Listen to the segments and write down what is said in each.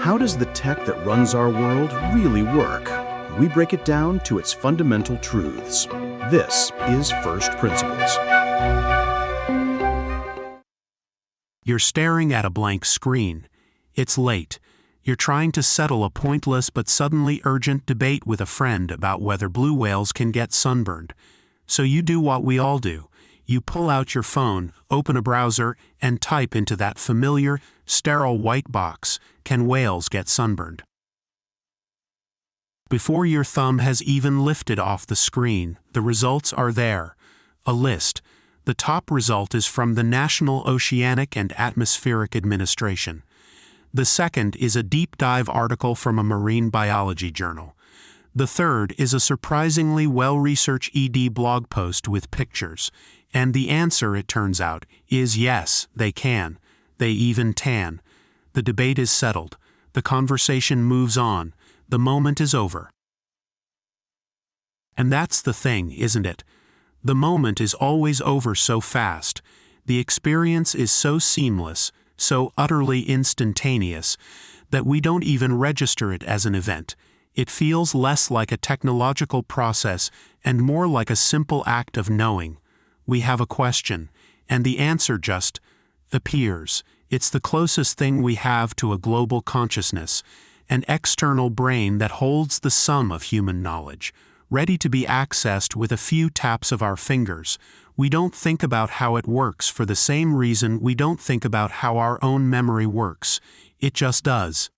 How does the tech that runs our world really work? We break it down to its fundamental truths. This is First Principles. You're staring at a blank screen. It's late. You're trying to settle a pointless but suddenly urgent debate with a friend about whether blue whales can get sunburned. So you do what we all do. You pull out your phone, open a browser, and type into that familiar, sterile white box, "Can whales get sunburned?" Before your thumb has even lifted off the screen, the results are there. A list. The top result is from the National Oceanic and Atmospheric Administration. The second is a deep dive article from a marine biology journal. The third is a surprisingly well-researched ED blog post with pictures. And the answer, it turns out, is yes, they can. They even tan. The debate is settled. The conversation moves on. The moment is over. And that's the thing, isn't it? The moment is always over so fast. The experience is so seamless, so utterly instantaneous, that we don't even register it as an event. It feels less like a technological process and more like a simple act of knowing. We have a question, and the answer just appears. It's the closest thing we have to a global consciousness, an external brain that holds the sum of human knowledge, ready to be accessed with a few taps of our fingers. We don't think about how it works for the same reason we don't think about how our own memory works. It just does.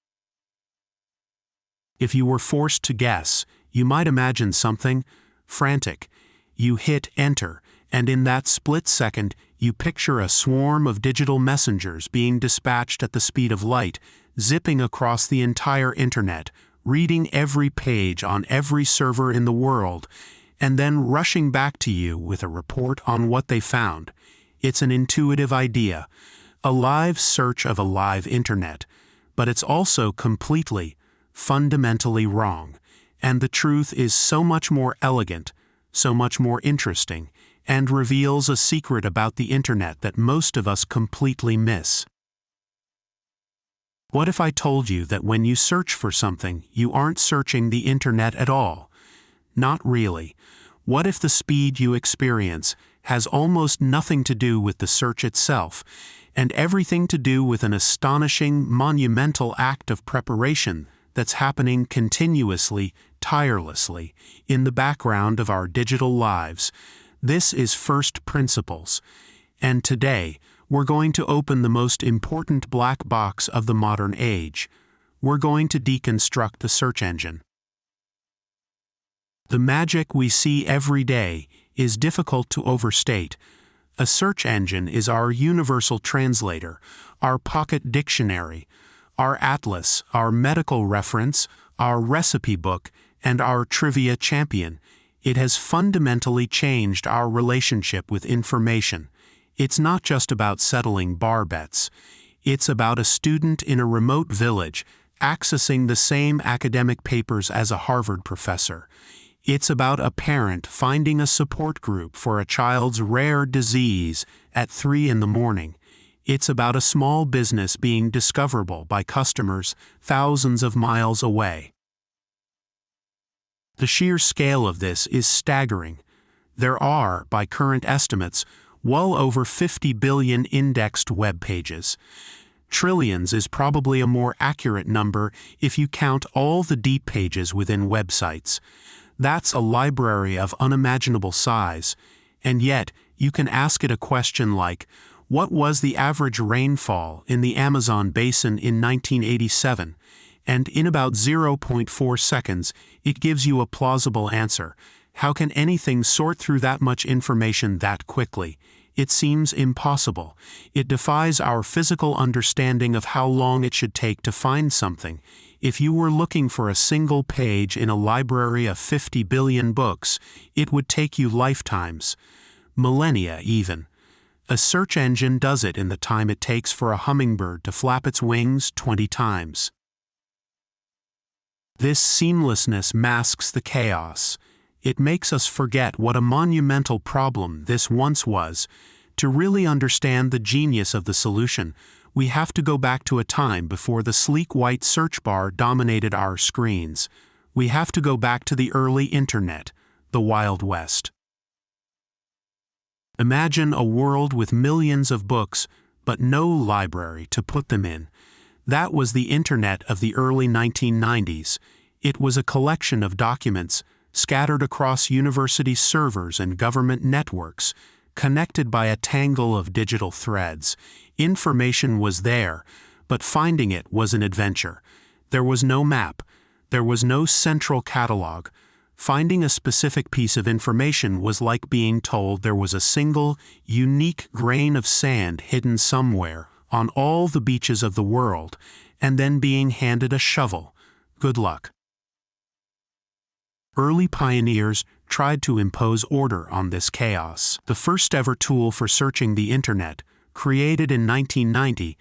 If you were forced to guess, you might imagine something frantic. You hit enter, and in that split second, you picture a swarm of digital messengers being dispatched at the speed of light, zipping across the entire internet, reading every page on every server in the world, and then rushing back to you with a report on what they found. It's an intuitive idea, a live search of a live internet, but it's also completely, fundamentally wrong, and the truth is so much more elegant, so much more interesting, and reveals a secret about the internet that most of us completely miss. What if I told you that when you search for something, you aren't searching the internet at all? Not really. What if the speed you experience has almost nothing to do with the search itself, and everything to do with an astonishing, monumental act of preparation that's happening continuously, tirelessly, in the background of our digital lives? This is First Principles, and today we're going to open the most important black box of the modern age. We're going to deconstruct the search engine. The magic we see every day is difficult to overstate. A search engine is our universal translator, our pocket dictionary, our atlas, our medical reference, our recipe book, and our trivia champion. It has fundamentally changed our relationship with information. It's not just about settling bar bets. It's about a student in a remote village accessing the same academic papers as a Harvard professor. It's about a parent finding a support group for a child's rare disease at 3 a.m. It's about a small business being discoverable by customers thousands of miles away. The sheer scale of this is staggering. There are, by current estimates, well over 50 billion indexed web pages. Trillions is probably a more accurate number if you count all the deep pages within websites. That's a library of unimaginable size, and yet you can ask it a question like, what was the average rainfall in the Amazon basin in 1987? And in about 0.4 seconds, it gives you a plausible answer. How can anything sort through that much information that quickly? It seems impossible. It defies our physical understanding of how long it should take to find something. If you were looking for a single page in a library of 50 billion books, it would take you lifetimes, millennia even. A search engine does it in the time it takes for a hummingbird to flap its wings 20 times. This seamlessness masks the chaos. It makes us forget what a monumental problem this once was. To really understand the genius of the solution, We have to go back to a time before the sleek white search bar dominated our screens. We have to go back to the early internet, the Wild West. Imagine a world with millions of books, but no library to put them in. That was the internet of the early 1990s. It was a collection of documents scattered across university servers and government networks, connected by a tangle of digital threads. Information was there, but finding it was an adventure. There was no map. There was no central catalog. Finding a specific piece of information was like being told there was a single, unique grain of sand hidden somewhere on all the beaches of the world, and then being handed a shovel. Good luck. Early pioneers tried to impose order on this chaos. The first ever tool for searching the internet, created in 1990,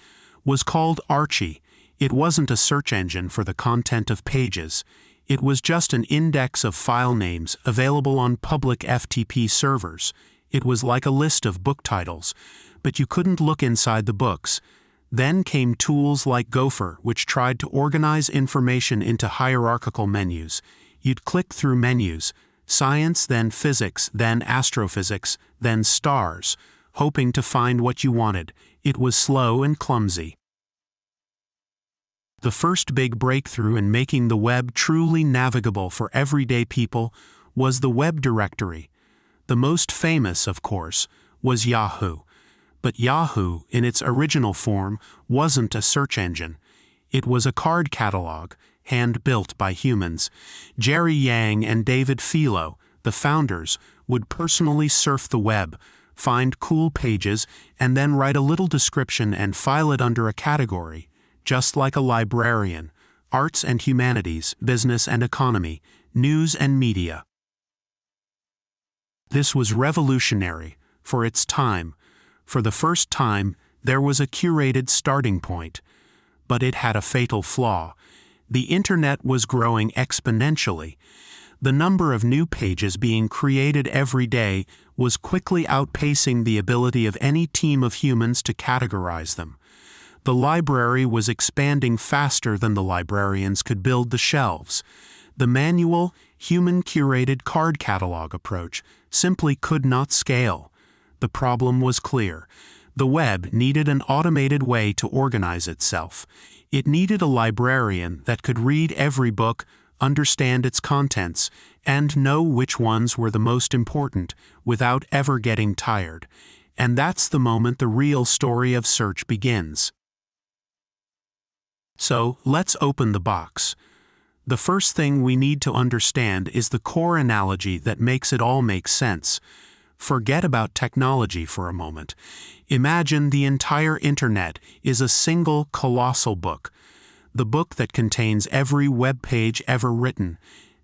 was called Archie. It wasn't a search engine for the content of pages. It was just an index of file names available on public FTP servers. It was like a list of book titles, but you couldn't look inside the books. Then came tools like Gopher, which tried to organize information into hierarchical menus. You'd click through menus, science, then physics, then astrophysics, then stars, hoping to find what you wanted. It was slow and clumsy. The first big breakthrough in making the web truly navigable for everyday people was the web directory. The most famous, of course, was Yahoo. But Yahoo, in its original form, wasn't a search engine. It was a card catalog, hand-built by humans. Jerry Yang and David Filo, the founders, would personally surf the web, find cool pages, and then write a little description and file it under a category, just like a librarian: arts and humanities, business and economy, news and media. This was revolutionary for its time. For the first time, there was a curated starting point. But it had a fatal flaw. The internet was growing exponentially. The number of new pages being created every day was quickly outpacing the ability of any team of humans to categorize them. The library was expanding faster than the librarians could build the shelves. The manual, human-curated card catalog approach simply could not scale. The problem was clear. The web needed an automated way to organize itself. It needed a librarian that could read every book, understand its contents, and know which ones were the most important without ever getting tired. And that's the moment the real story of search begins. So, let's open the box. The first thing we need to understand is the core analogy that makes it all make sense. Forget about technology for a moment. Imagine the entire internet is a single colossal book, the book that contains every web page ever written.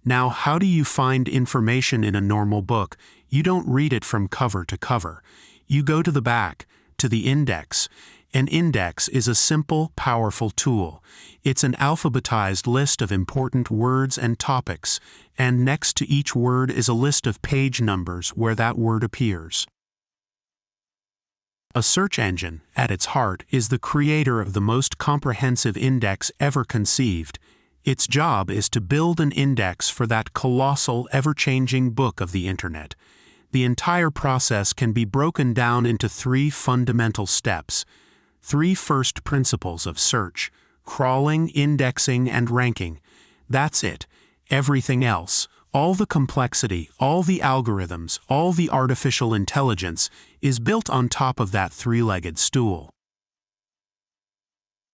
Now, how do you find information in a normal book? You don't read it from cover to cover. You go to the back, to the index. An index is a simple, powerful tool. It's an alphabetized list of important words and topics, and next to each word is a list of page numbers where that word appears. A search engine, at its heart, is the creator of the most comprehensive index ever conceived. Its job is to build an index for that colossal, ever-changing book of the internet. The entire process can be broken down into 3 fundamental steps. 3 first principles of search: crawling, indexing, and ranking. That's it. Everything else, all the complexity, all the algorithms, all the artificial intelligence, is built on top of that 3-legged stool.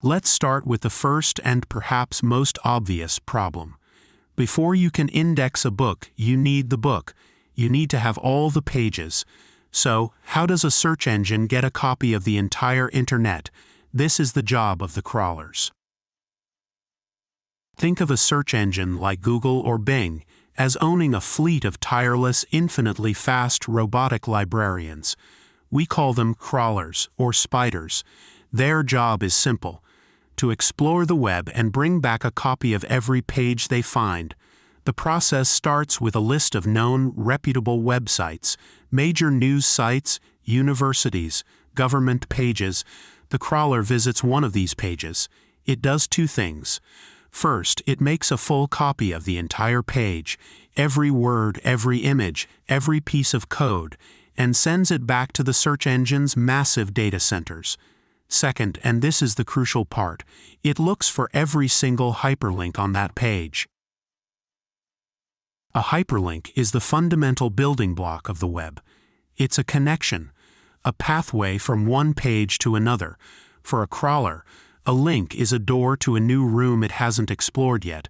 Let's start with the first and perhaps most obvious problem. Before you can index a book, you need the book. You need to have all the pages. So, how does a search engine get a copy of the entire internet? This is the job of the crawlers. Think of a search engine like Google or Bing as owning a fleet of tireless, infinitely fast robotic librarians. We call them crawlers or spiders. Their job is simple: to explore the web and bring back a copy of every page they find. The process starts with a list of known, reputable websites, major news sites, universities, government pages, the crawler visits one of these pages, it does two things. First, it makes a full copy of the entire page, every word, every image, every piece of code, and sends it back to the search engine's massive data centers. Second, and this is the crucial part, it looks for every single hyperlink on that page. A hyperlink is the fundamental building block of the web. It's a connection, a pathway from one page to another. For a crawler, a link is a door to a new room it hasn't explored yet.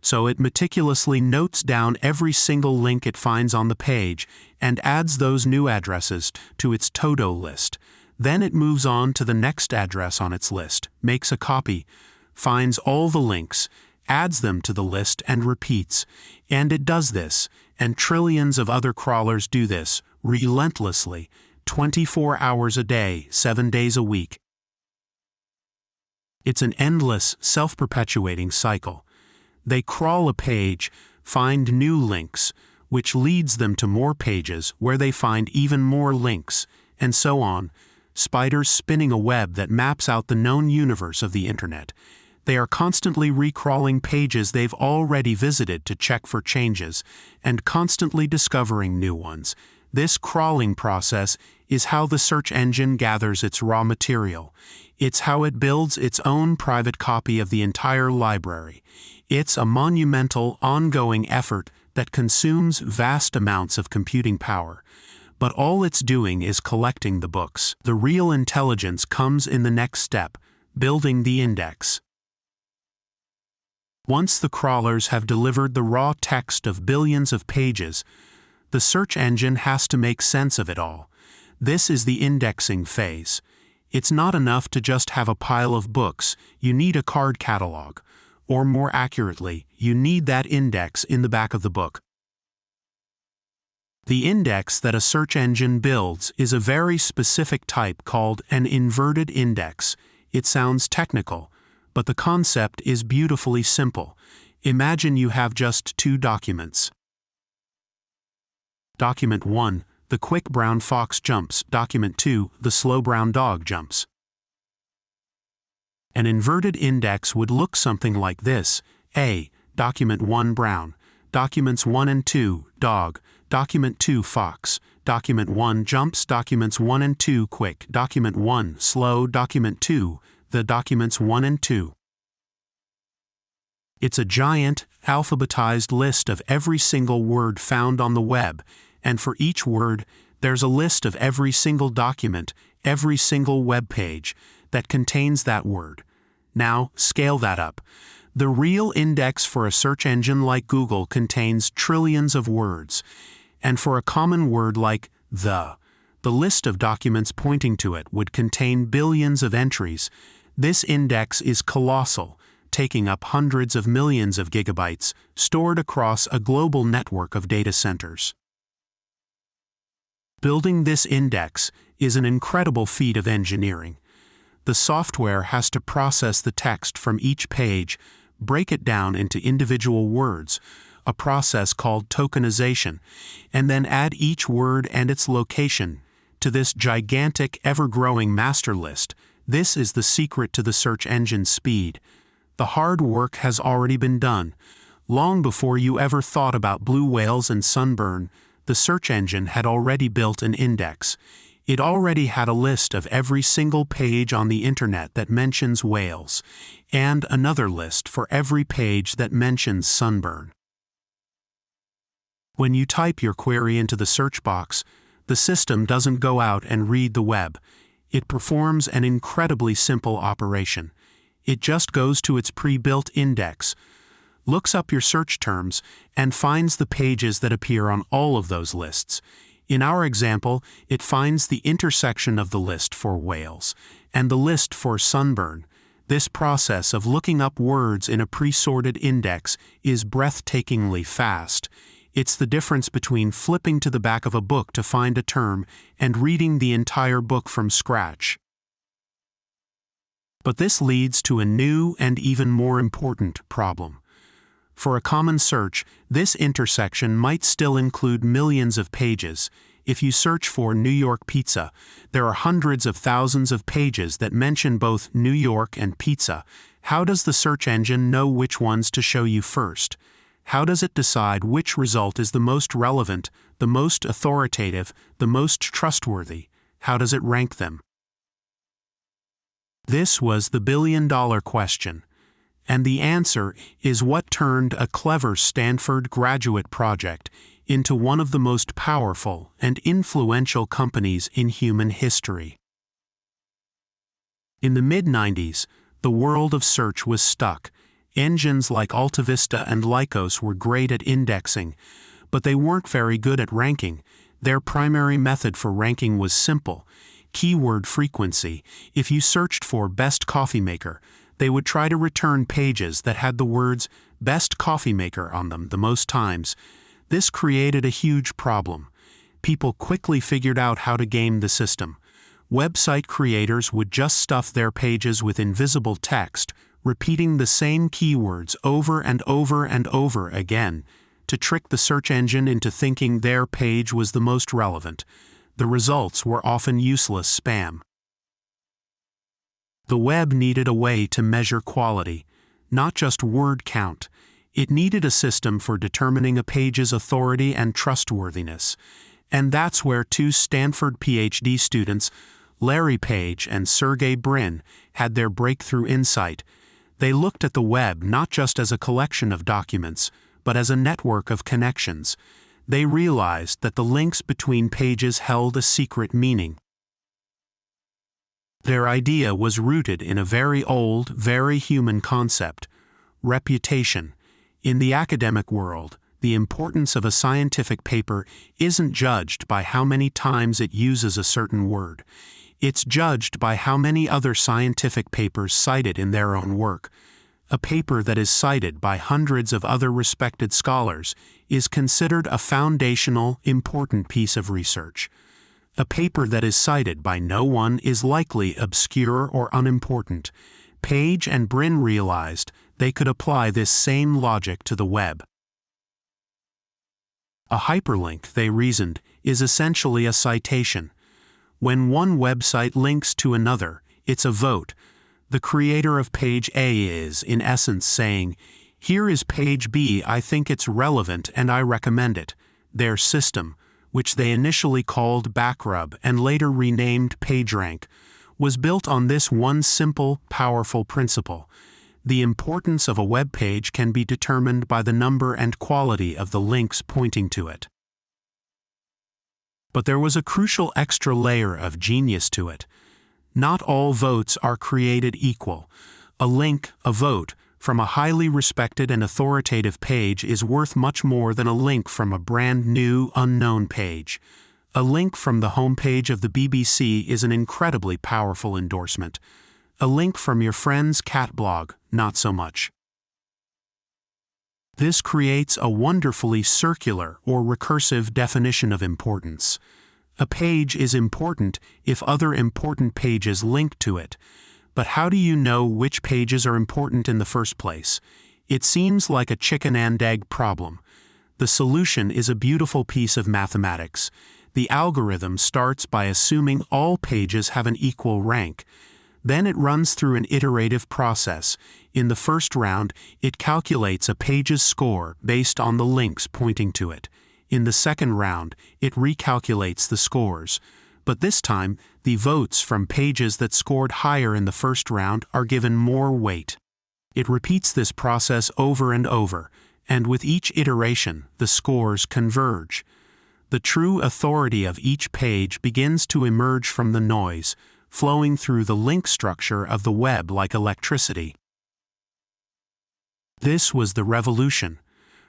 So it meticulously notes down every single link it finds on the page and adds those new addresses to its todo list. Then it moves on to the next address on its list, makes a copy, finds all the links, adds them to the list and repeats. And it does this, and trillions of other crawlers do this, relentlessly, 24 hours a day, 7 days a week. It's an endless, self-perpetuating cycle. They crawl a page, find new links, which leads them to more pages where they find even more links, and so on. Spiders spinning a web that maps out the known universe of the internet. They are constantly recrawling pages they've already visited to check for changes, and constantly discovering new ones. This crawling process is how the search engine gathers its raw material. It's how it builds its own private copy of the entire library. It's a monumental, ongoing effort that consumes vast amounts of computing power. But all it's doing is collecting the books. The real intelligence comes in the next step, building the index. Once the crawlers have delivered the raw text of billions of pages, the search engine has to make sense of it all. This is the indexing phase. It's not enough to just have a pile of books, you need a card catalog. Or more accurately, you need that index in the back of the book. The index that a search engine builds is a very specific type called an inverted index. It sounds technical, but the concept is beautifully simple. Imagine you have just two documents. Document 1, the quick brown fox jumps. Document 2, the slow brown dog jumps. An inverted index would look something like this. A. Document 1 brown. Documents 1 and 2, dog. Document 2 fox. Document 1 jumps. Documents 1 and 2 quick. Document 1 slow. Document 2, the documents 1 and 2. It's a giant, alphabetized list of every single word found on the web, and for each word, there's a list of every single document, every single web page that contains that word. Now, scale that up. The real index for a search engine like Google contains trillions of words, and for a common word like the list of documents pointing to it would contain billions of entries. This index is colossal, taking up hundreds of millions of gigabytes, stored across a global network of data centers. Building this index is an incredible feat of engineering. The software has to process the text from each page, break it down into individual words, a process called tokenization, and then add each word and its location to this gigantic, ever-growing master list. This is the secret to the search engine's speed. The hard work has already been done. Long before you ever thought about blue whales and sunburn, the search engine had already built an index. It already had a list of every single page on the internet that mentions whales, and another list for every page that mentions sunburn. When you type your query into the search box, the system doesn't go out and read the web. It performs an incredibly simple operation. It just goes to its pre-built index, looks up your search terms, and finds the pages that appear on all of those lists. In our example, it finds the intersection of the list for whales and the list for sunburn. This process of looking up words in a pre-sorted index is breathtakingly fast. It's the difference between flipping to the back of a book to find a term and reading the entire book from scratch. But this leads to a new and even more important problem. For a common search, this intersection might still include millions of pages. If you search for New York pizza, there are hundreds of thousands of pages that mention both New York and pizza. How does the search engine know which ones to show you first? How does it decide which result is the most relevant, the most authoritative, the most trustworthy? How does it rank them? This was the billion-dollar question. And the answer is what turned a clever Stanford graduate project into one of the most powerful and influential companies in human history. In the mid-90s, the world of search was stuck. Engines like AltaVista and Lycos were great at indexing, but they weren't very good at ranking. Their primary method for ranking was simple: keyword frequency. If you searched for best coffee maker, they would try to return pages that had the words best coffee maker on them the most times. This created a huge problem. People quickly figured out how to game the system. Website creators would just stuff their pages with invisible text, repeating the same keywords over and over and over again, to trick the search engine into thinking their page was the most relevant. The results were often useless spam. The web needed a way to measure quality, not just word count. It needed a system for determining a page's authority and trustworthiness. And that's where two Stanford PhD students, Larry Page and Sergey Brin, had their breakthrough insight. They looked at the web not just as a collection of documents, but as a network of connections. They realized that the links between pages held a secret meaning. Their idea was rooted in a very old, very human concept: reputation. In the academic world, the importance of a scientific paper isn't judged by how many times it uses a certain word. It's judged by how many other scientific papers cite it in their own work. A paper that is cited by hundreds of other respected scholars is considered a foundational, important piece of research. A paper that is cited by no one is likely obscure or unimportant. Page and Brin realized they could apply this same logic to the web. A hyperlink, they reasoned, is essentially a citation. When one website links to another, it's a vote. The creator of page A is, in essence, saying, "Here is page B, I think it's relevant and I recommend it." Their system, which they initially called Backrub and later renamed PageRank, was built on this one simple, powerful principle. The importance of a web page can be determined by the number and quality of the links pointing to it. But there was a crucial extra layer of genius to it. Not all votes are created equal. A link, a vote, from a highly respected and authoritative page is worth much more than a link from a brand new, unknown page. A link from the homepage of the BBC is an incredibly powerful endorsement. A link from your friend's cat blog, not so much. This creates a wonderfully circular or recursive definition of importance. A page is important if other important pages link to it. But how do you know which pages are important in the first place? It seems like a chicken and egg problem. The solution is a beautiful piece of mathematics. The algorithm starts by assuming all pages have an equal rank. Then it runs through an iterative process. In the first round, it calculates a page's score based on the links pointing to it. In the second round, it recalculates the scores. But this time, the votes from pages that scored higher in the first round are given more weight. It repeats this process over and over, and with each iteration, the scores converge. The true authority of each page begins to emerge from the noise, flowing through the link structure of the web like electricity. This was the revolution.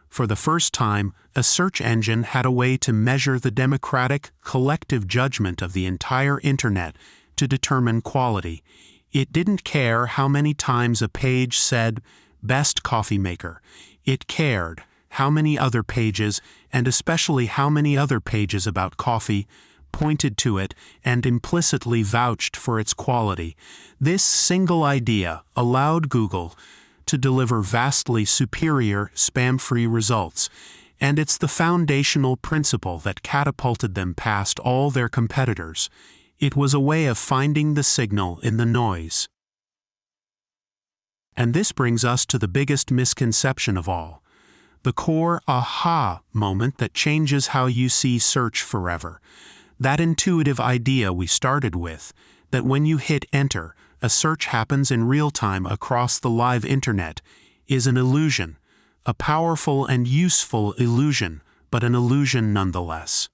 For the first time, a search engine had a way to measure the democratic, collective judgment of the entire internet to determine quality. It didn't care how many times a page said, "best coffee maker." It cared how many other pages, and especially how many other pages about coffee, pointed to it and implicitly vouched for its quality. This single idea allowed Google to deliver vastly superior spam-free results, And it's the foundational principle that catapulted them past all their competitors. It was a way of finding the signal in the noise. And this brings us to the biggest misconception of all. The core aha moment that changes how you see search forever. That intuitive idea we started with, that when you hit enter, a search happens in real time across the live internet, is an illusion. A powerful and useful illusion, but an illusion nonetheless.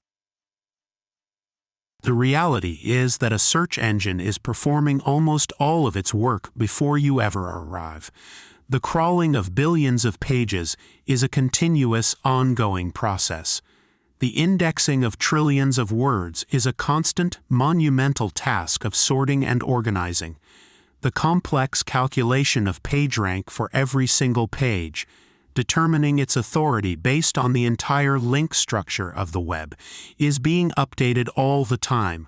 The reality is that a search engine is performing almost all of its work before you ever arrive. The crawling of billions of pages is a continuous, ongoing process. The indexing of trillions of words is a constant, monumental task of sorting and organizing. The complex calculation of PageRank for every single page, determining its authority based on the entire link structure of the web, is being updated all the time.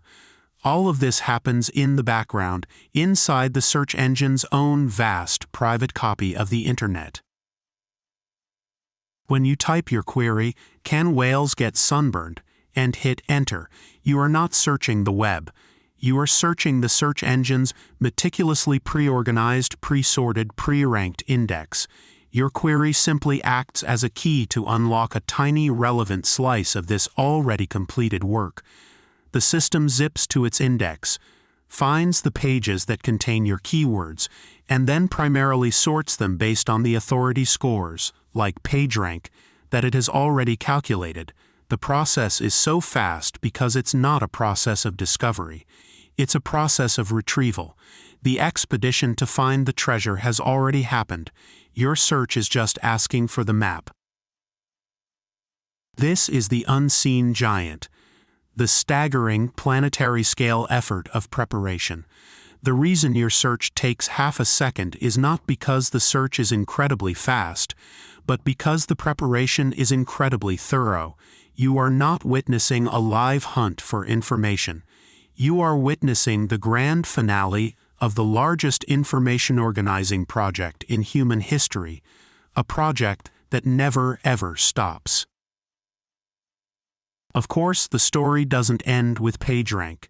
All of this happens in the background, inside the search engine's own vast private copy of the internet. When you type your query, "Can whales get sunburned?" and hit enter, you are not searching the web. You are searching the search engine's meticulously pre-organized, pre-sorted, pre-ranked index. Your query simply acts as a key to unlock a tiny relevant slice of this already completed work. The system zips to its index, finds the pages that contain your keywords, and then primarily sorts them based on the authority scores, like PageRank, that it has already calculated. The process is so fast because it's not a process of discovery. It's a process of retrieval. The expedition to find the treasure has already happened. Your search is just asking for the map. This is the unseen giant, the staggering planetary-scale effort of preparation. The reason your search takes half a second is not because the search is incredibly fast, but because the preparation is incredibly thorough. You are not witnessing a live hunt for information. You are witnessing the grand finale of the largest information organizing project in human history, a project that never ever stops. Of course, the story doesn't end with PageRank.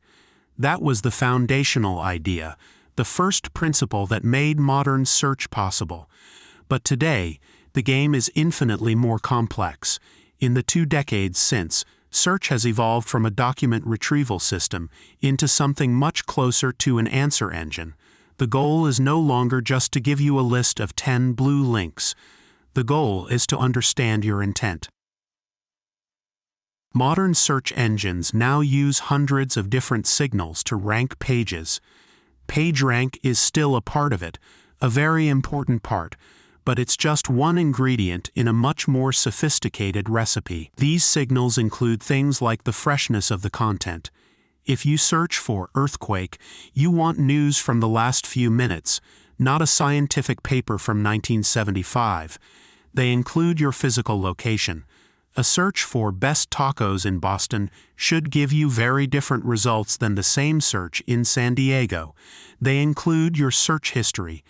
That was the foundational idea, the first principle that made modern search possible. But today, the game is infinitely more complex. In the 2 decades since, search has evolved from a document retrieval system into something much closer to an answer engine. The goal is no longer just to give you a list of 10 blue links. The goal is to understand your intent. Modern search engines now use hundreds of different signals to rank pages. PageRank is still a part of it, a very important part, but it's just one ingredient in a much more sophisticated recipe. These signals include things like the freshness of the content. If you search for earthquake, you want news from the last few minutes, not a scientific paper from 1975. They include your physical location. A search for best tacos in Boston should give you very different results than the same search in San Diego. They include your search history,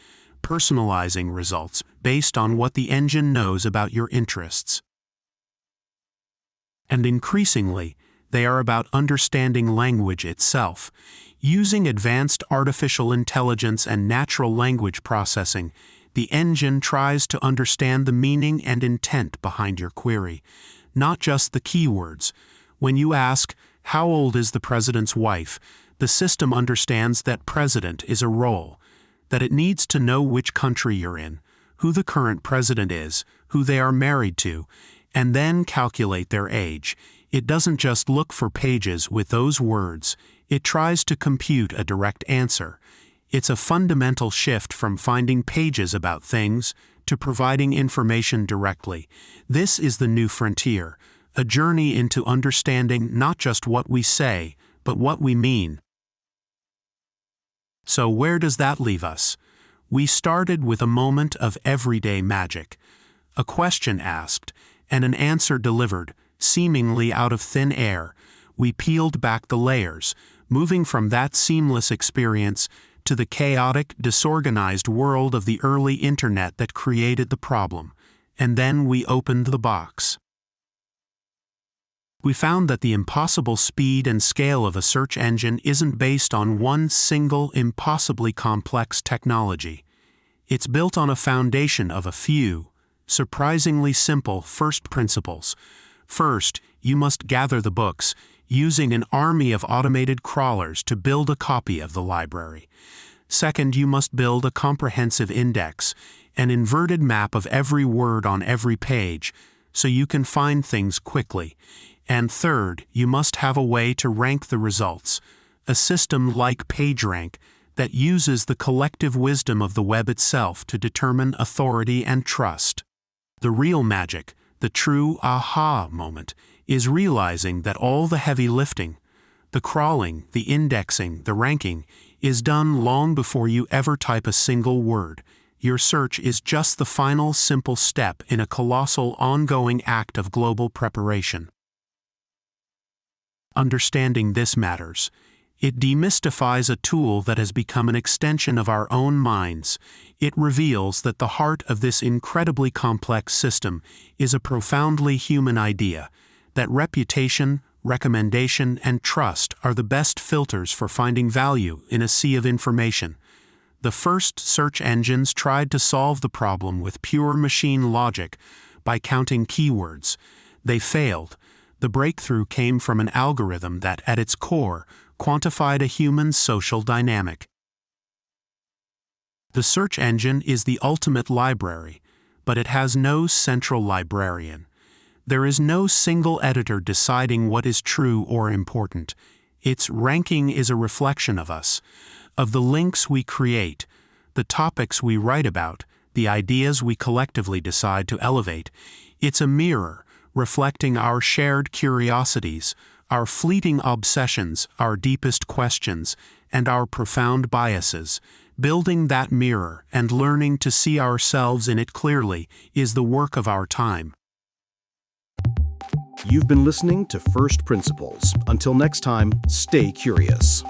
personalizing results based on what the engine knows about your interests. And increasingly, they are about understanding language itself. Using advanced artificial intelligence and natural language processing, the engine tries to understand the meaning and intent behind your query, not just the keywords. When you ask, "How old is the president's wife?" the system understands that president is a role, that it needs to know which country you're in, who the current president is, who they are married to, and then calculate their age. It doesn't just look for pages with those words, it tries to compute a direct answer. It's a fundamental shift from finding pages about things to providing information directly. This is the new frontier, a journey into understanding not just what we say, but what we mean. So where does that leave us? We started with a moment of everyday magic. A question asked, and an answer delivered, seemingly out of thin air. We peeled back the layers, moving from that seamless experience to the chaotic, disorganized world of the early internet that created the problem. And then we opened the box. We found that the impossible speed and scale of a search engine isn't based on one single impossibly complex technology. It's built on a foundation of a few, surprisingly simple first principles. First, you must gather the books, using an army of automated crawlers to build a copy of the library. Second, you must build a comprehensive index, an inverted map of every word on every page, so you can find things quickly. And third, you must have a way to rank the results, a system like PageRank that uses the collective wisdom of the web itself to determine authority and trust. The real magic, the true aha moment, is realizing that all the heavy lifting, the crawling, the indexing, the ranking, is done long before you ever type a single word. Your search is just the final simple step in a colossal ongoing act of global preparation. Understanding this matters. It demystifies a tool that has become an extension of our own minds. It reveals that the heart of this incredibly complex system is a profoundly human idea, that reputation, recommendation, and trust are the best filters for finding value in a sea of information. The first search engines tried to solve the problem with pure machine logic by counting keywords. They failed. The breakthrough came from an algorithm that, at its core, quantified a human's social dynamic. The search engine is the ultimate library, but it has no central librarian. There is no single editor deciding what is true or important. Its ranking is a reflection of us, of the links we create, the topics we write about, the ideas we collectively decide to elevate. It's a mirror, reflecting our shared curiosities, our fleeting obsessions, our deepest questions, and our profound biases. Building that mirror and learning to see ourselves in it clearly is the work of our time. You've been listening to First Principles. Until next time, stay curious.